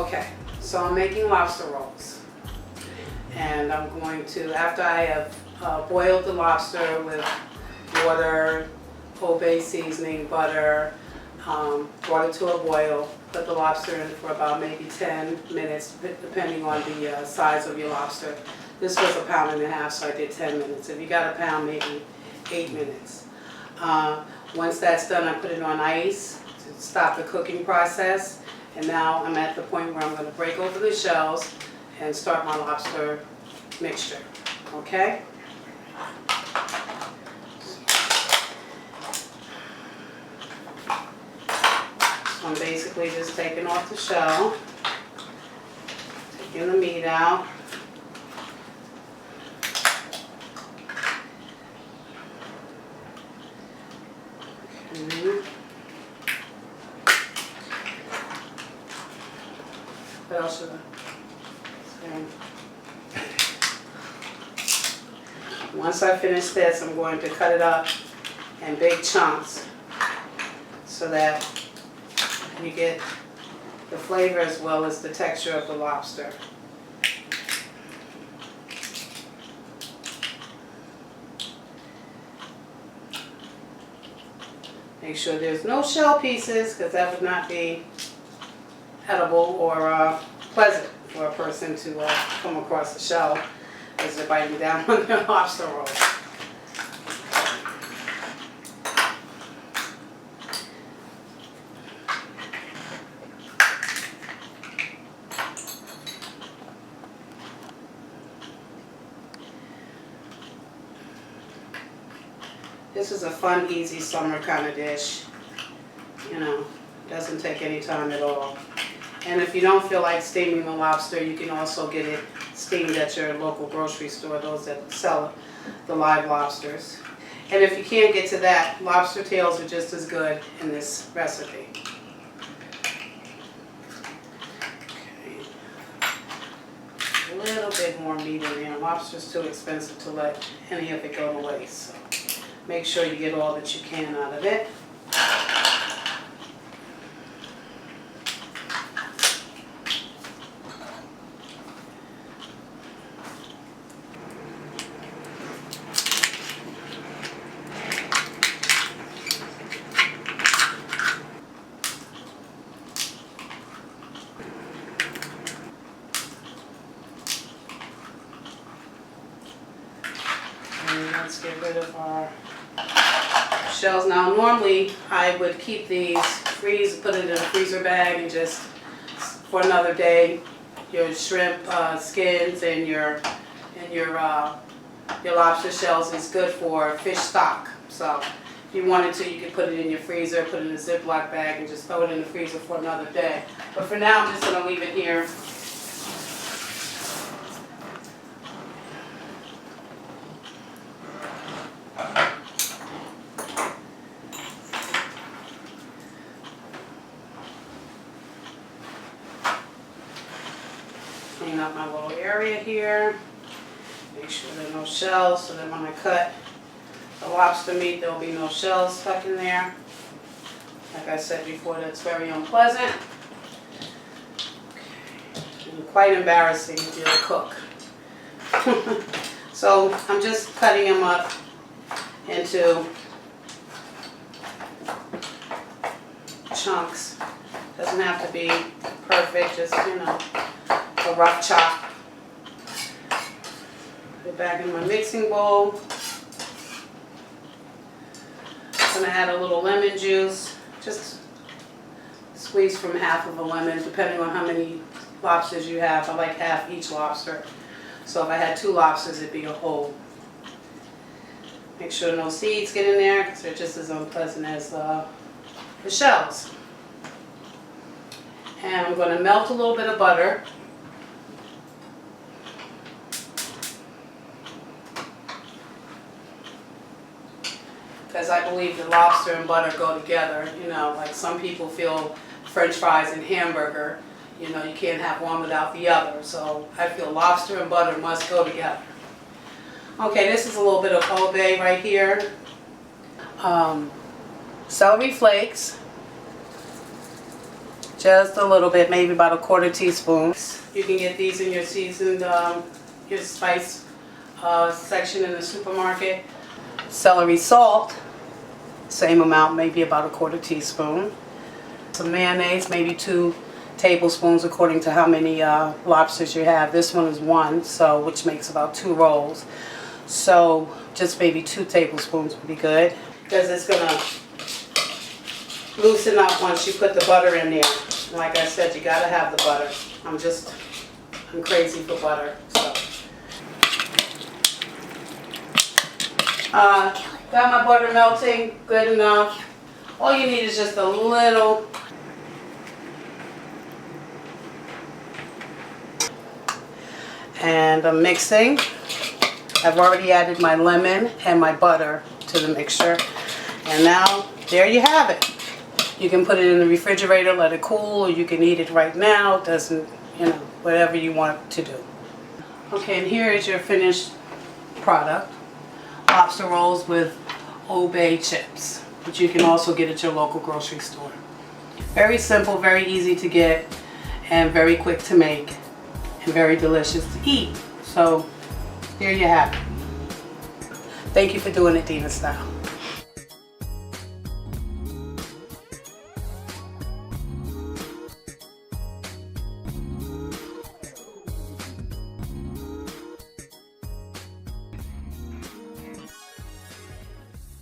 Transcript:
Okay, so I'm making lobster rolls. And I'm going to, after I have boiled the lobster with water, Old Bay seasoning, butter, brought it to a boil, put the lobster in for about maybe 10 minutes, depending on the size of your lobster. This was 1.5 pounds, so I did 10 minutes. If you got a pound, maybe 8 minutes. Once that's done, I put it on ice to stop the cooking process. And now I'm at the point where I'm going to break open the shells and start my lobster mixture. Okay? So I'm basically just taking off the shell, taking the meat out. What else should I? Once I finish this, I'm going to cut it up in big chunks so that you get the flavor as well as the texture of the lobster. Make sure there's no shell pieces, because that would not be edible or pleasant for a person to come across the shell as they're biting down on their lobster roll. This is a fun, easy summer kind of dish. You know, doesn't take any time at all. And if you don't feel like steaming the lobster, you can also get it steamed at your local grocery store, those that sell the live lobsters. And if you can't get to that, lobster tails are just as good in this recipe. Okay. A little bit more meat in there. Lobster's too expensive to let any of it go to waste. So make sure you get all that you can out of it. Let's get rid of our shells. Now normally I would keep these, put it in a freezer bag and just for another day. Your shrimp skins and your lobster shells is good for fish stock. So if you wanted to, you could put it in your freezer, put it in a Ziploc bag and just throw it in the freezer for another day. But for now I'm just going to leave it here. Clean up my little area here. Make sure there are no shells so that when I cut the lobster meat, there will be no shells stuck in there. Like I said before, that's very unpleasant. Okay. And quite embarrassing if you're a cook. So I'm just cutting them up into chunks. Doesn't have to be perfect, just, you know, a rough chop. Put it back in my mixing bowl. I'm going to add a little lemon juice. Just squeeze from half of a lemon, depending on how many lobsters you have. I like half each lobster. So if I had 2 lobsters, it'd be a whole. Make sure no seeds get in there, because they're just as unpleasant as the shells. And I'm going to melt a little bit of butter. Because I believe that lobster and butter go together. You know, like some people feel French fries and hamburger, you know, you can't have one without the other. So I feel lobster and butter must go together. Okay, this is a little bit of Old Bay right here. Celery flakes, Just a little bit, maybe about a quarter teaspoon. You can get these in your seasoned, your spice section in the supermarket. Celery salt, same amount, maybe about a quarter teaspoon. Some mayonnaise, maybe 2 tablespoons according to how many lobsters you have. This one is 1, so which makes about 2 rolls. So just maybe 2 tablespoons would be good, because it's gonna loosen up once you put the butter in there. Like I said, you gotta have the butter. I'm crazy for butter. So got my butter melting, good enough. All you need is just a little. And I'm mixing. I've already added my lemon and my butter to the mixture. And now, there you have it. You can put it in the refrigerator, let it cool, or you can eat it right now. It doesn't, whatever you want to do. Okay, and here is your finished product. Lobster rolls with Old Bay chips, which you can also get at your local grocery store. Very simple, very easy to get, and very quick to make, and very delicious to eat. So, there you have it. Thank you for doing it Dina style.